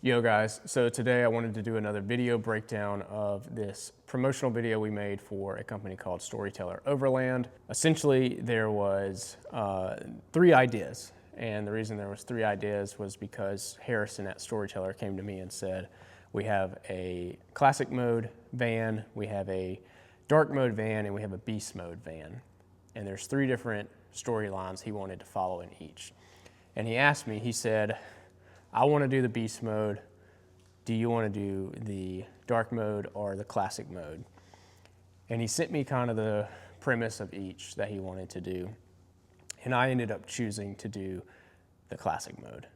Yo guys, so today I wanted to do another video breakdown of this promotional video we made for a company called Storyteller Overland. Essentially there was 3 ideas, and the reason there was 3 ideas was because Harrison at Storyteller came to me and said, we have a classic mode van, we have a dark mode van, and we have a beast mode van. And there's 3 different storylines he wanted to follow in each. And he asked me, he said, I want to do the beast mode. Do you want to do the dark mode or the classic mode? And he sent me kind of the premise of each that he wanted to do. And I ended up choosing to do the classic mode.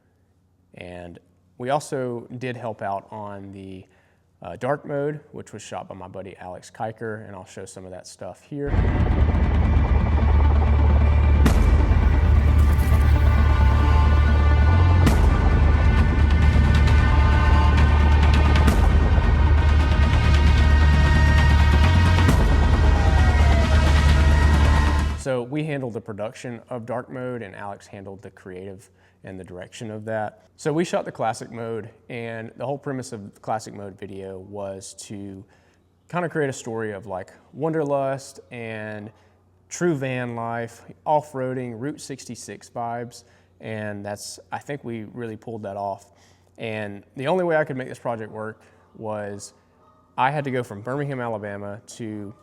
And we also did help out on the dark mode, which was shot by my buddy Alex Kiker, and I'll show some of that stuff here. So we handled the production of dark mode and Alex handled the creative and the direction of that. So we shot the classic mode, and the whole premise of the classic mode video was to kind of create a story of like wanderlust and true van life, off-roading, Route 66 vibes. And I think we really pulled that off. And the only way I could make this project work was I had to go from Birmingham, Alabama to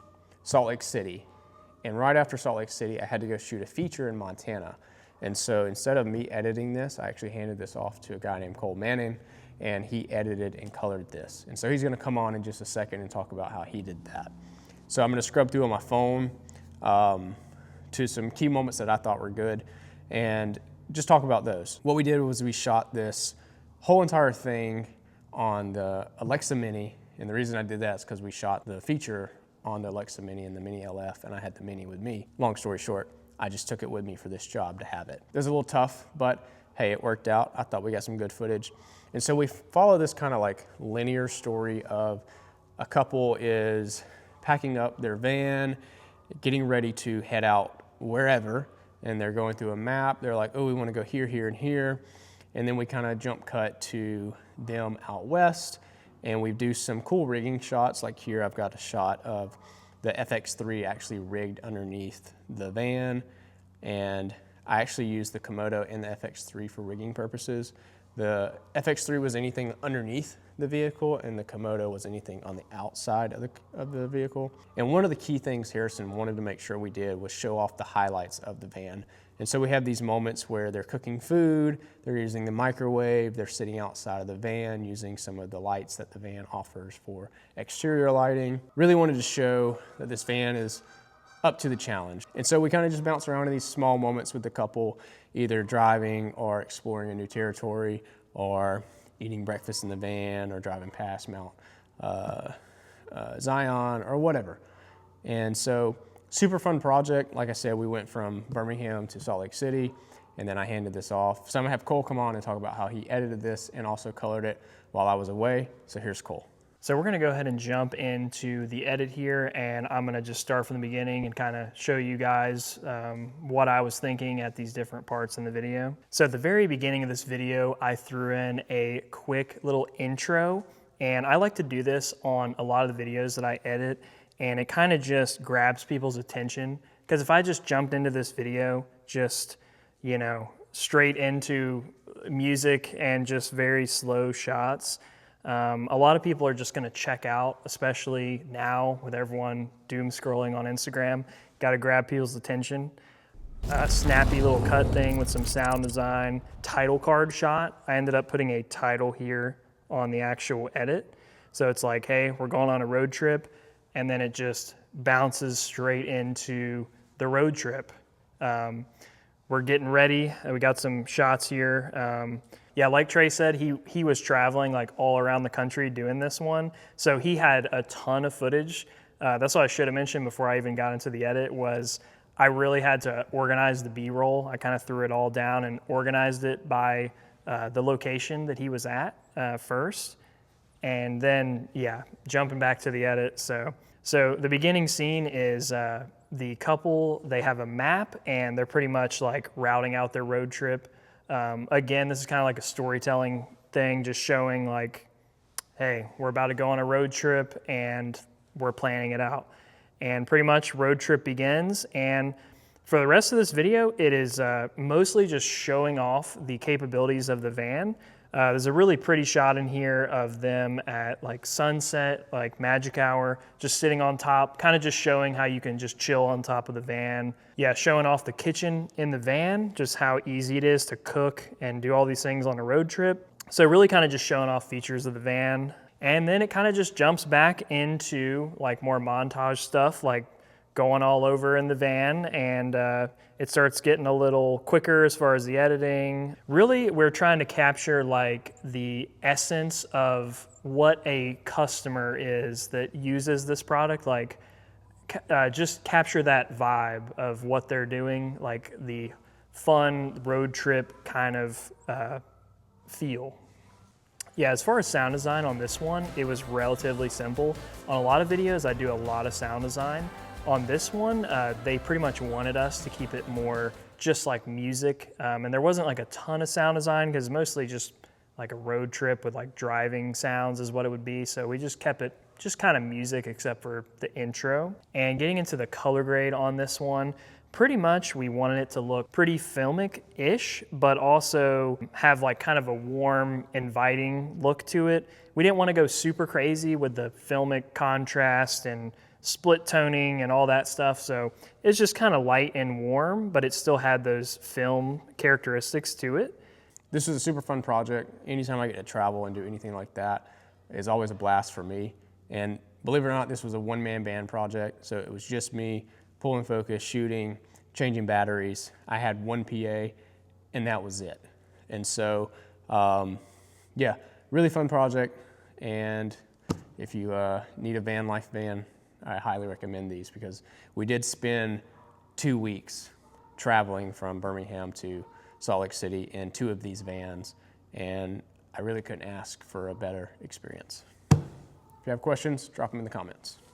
Salt Lake City. And right after Salt Lake City, I had to go shoot a feature in Montana. And so instead of me editing this, I actually handed this off to a guy named Cole Manning, and he edited and colored this. And so he's gonna come on in just a second and talk about how he did that. So I'm gonna scrub through on my phone to some key moments that I thought were good and just talk about those. What we did was we shot this whole entire thing on the Alexa Mini. And the reason I did that is because we shot the feature on the Alexa Mini and the Mini LF, and I had the Mini with me. Long story short, I just took it with me for this job to have it. It was a little tough, but hey, it worked out. I thought we got some good footage. And so we follow this kind of like linear story of a couple is packing up their van, getting ready to head out wherever, and they're going through a map. They're like, oh, we want to go here, here, and here. And then we kind of jump cut to them out west, and we do some cool rigging shots. Like here, I've got a shot of the FX3 actually rigged underneath the van. And I actually used the Komodo and the FX3 for rigging purposes. The FX3 was anything underneath the vehicle, and the Komodo was anything on the outside of the vehicle. And one of the key things Harrison wanted to make sure we did was show off the highlights of the van. And so we have these moments where they're cooking food, they're using the microwave, they're sitting outside of the van using some of the lights that the van offers for exterior lighting. Really wanted to show that this van is up to the challenge. And so we kind of just bounce around in these small moments with the couple, either driving or exploring a new territory or eating breakfast in the van or driving past Mount Zion or whatever. And so super fun project. Like I said, we went from Birmingham to Salt Lake City, and then I handed this off. So I'm gonna have Cole come on and talk about how he edited this and also colored it while I was away. So here's Cole. So we're gonna go ahead and jump into the edit here, and I'm gonna just start from the beginning and kind of show you guys what I was thinking at these different parts in the video. So at the very beginning of this video, I threw in a quick little intro, and I like to do this on a lot of the videos that I edit, and it kind of just grabs people's attention. Because if I just jumped into this video, just, you know, straight into music and just very slow shots, a lot of people are just gonna check out, especially now with everyone doom scrolling on Instagram. Gotta grab people's attention. Snappy little cut thing with some sound design. Title card shot. I ended up putting a title here on the actual edit. So it's like, hey, we're going on a road trip, and then it just bounces straight into the road trip. We're getting ready. We got some shots here. Yeah, like Trey said, he was traveling like all around the country doing this one. So he had a ton of footage. That's what I should have mentioned before I even got into the edit was I really had to organize the B-roll. I kind of threw it all down and organized it by the location that he was at first. And then, yeah, jumping back to the edit. So the beginning scene is the couple, they have a map and they're pretty much like routing out their road trip. Again, this is kind of like a storytelling thing just showing like, hey, we're about to go on a road trip and we're planning it out. And pretty much road trip begins. And for the rest of this video, it is mostly just showing off the capabilities of the van. There's a really pretty shot in here of them at like sunset, like magic hour, just sitting on top, kind of just showing how you can just chill on top of the van. Yeah, showing off the kitchen in the van, just how easy it is to cook and do all these things on a road trip. So really kind of just showing off features of the van. And then it kind of just jumps back into like more montage stuff, like going all over in the van, and it starts getting a little quicker as far as the editing. Really, we're trying to capture like the essence of what a customer is that uses this product, like just capture that vibe of what they're doing, like the fun road trip kind of feel. Yeah, as far as sound design on this one, it was relatively simple. On a lot of videos, I do a lot of sound design. On this one, they pretty much wanted us to keep it more just like music. And there wasn't like a ton of sound design because mostly just like a road trip with like driving sounds is what it would be. So we just kept it just kind of music except for the intro. And getting into the color grade on this one, pretty much we wanted it to look pretty filmic-ish, but also have like kind of a warm, inviting look to it. We didn't want to go super crazy with the filmic contrast and split toning and all that stuff. So it's just kind of light and warm, but it still had those film characteristics to it. This was a super fun project. Anytime I get to travel and do anything like that is always a blast for me. And believe it or not, this was a one-man band project. So it was just me pulling focus, shooting, changing batteries. I had one PA and that was it. And so, yeah, really fun project. And if you need a van life van, I highly recommend these because we did spend 2 weeks traveling from Birmingham to Salt Lake City in 2 of these vans, and I really couldn't ask for a better experience. If you have questions, drop them in the comments.